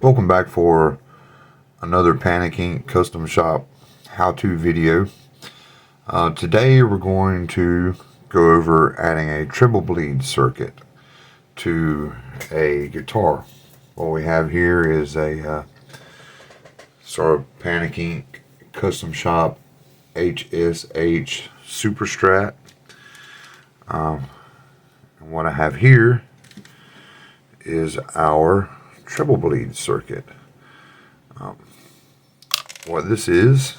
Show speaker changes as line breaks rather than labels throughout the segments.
Welcome back for another Panick custom shop how-to video. Today we're going to go over adding a treble bleed circuit to a guitar. What we have here is a sort of Panick custom shop HSH Super Strat. And what I have here is our treble bleed circuit. What this is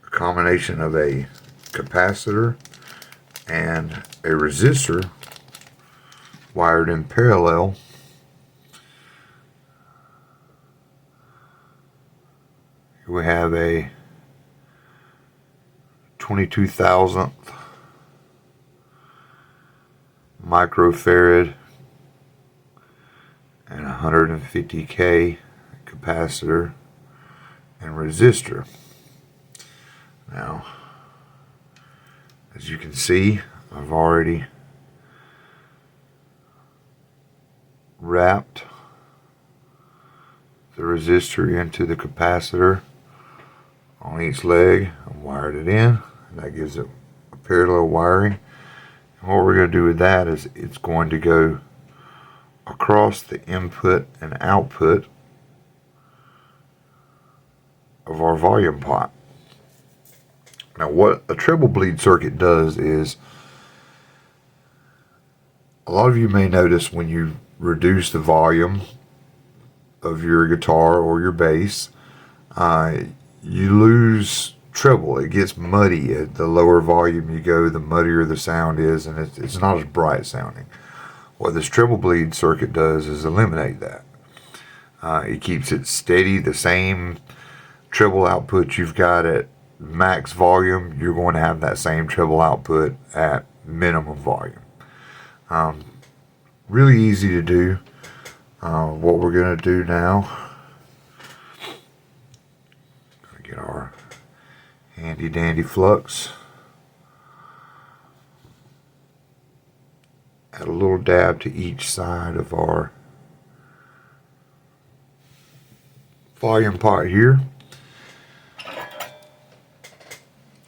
a combination of a capacitor and a resistor wired in parallel. Here we have a 22,000th microfarad and 150K capacitor and resistor. Now, as you can see, I've already wrapped the resistor into the capacitor on each leg and wired it in, and that gives it a parallel wiring. And what we're going to do with that is it's going to go across the input and output of our volume pot. Now, what a treble bleed circuit does is, a lot of you may notice when you reduce the volume of your guitar or your bass, you lose treble. It gets muddy. The lower volume you go, the muddier the sound is, and it's not as bright sounding. What this treble bleed circuit does is eliminate that. It keeps it steady. The same treble output you've got at max volume, you're going to have that same treble output at minimum volume. Really easy to do. What we're going to do now, get our handy dandy flux. Add a little dab to each side of our volume pot here.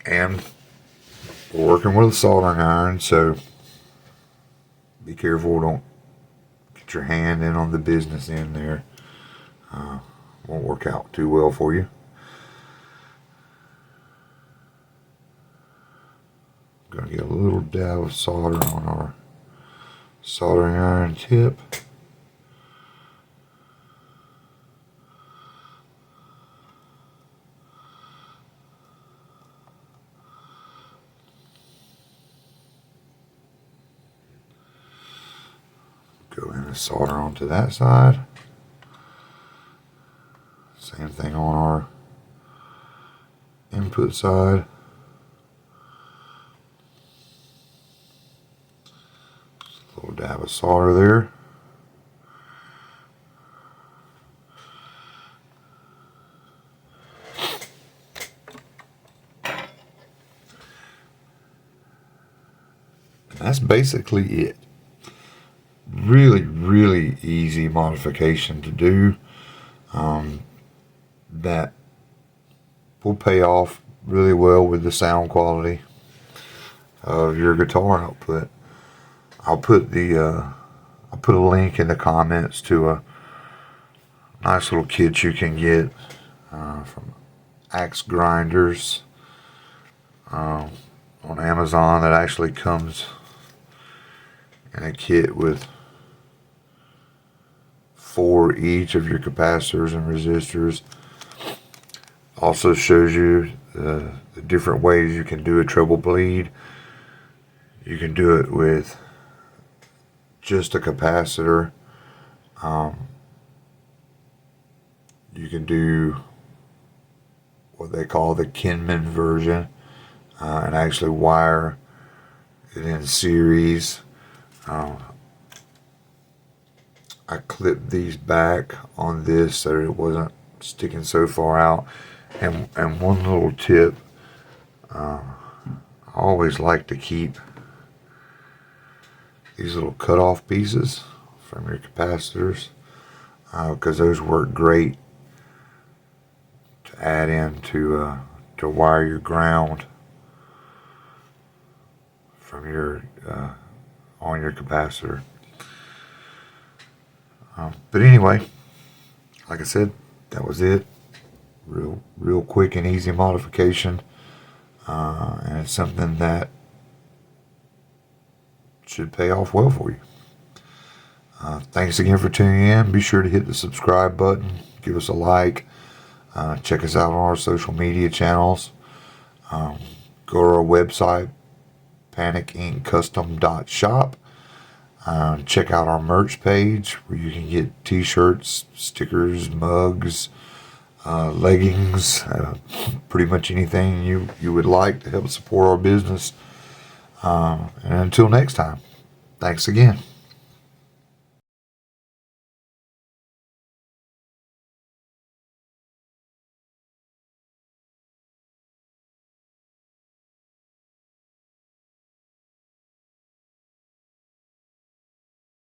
And we're working with a soldering iron, so be careful, don't get your hand in on the business end there. Won't work out too well for you. Gonna get a little dab of solder on our soldering iron tip. Go in and solder onto that side. Same thing on our input side. A little dab of solder there. And that's basically it. Really easy modification to do that will pay off really well with the sound quality of your guitar output. I'll put a link in the comments to a nice little kit you can get from Axe Grinders on Amazon that actually comes in a kit with 4 each of your capacitors and resistors. Also shows you the different ways you can do a treble bleed. You can do it with just a capacitor. You can do what they call the Kinman version and actually wire it in series. I clipped these back on this so that it wasn't sticking so far out. And one little tip, I always like to keep these little cut-off pieces from your capacitors, because those work great to add in to wire your ground from your on your capacitor. But anyway, like I said, that was it. Real quick and easy modification, and it's something that should pay off well for you. Thanks again for tuning in. Be sure to hit the subscribe button, give us a like, check us out on our social media channels. Go to our website, panickinkcustom.shop. Check out our merch page where you can get t-shirts, stickers, mugs, leggings, pretty much anything you would like to help support our business. And until next time, thanks again.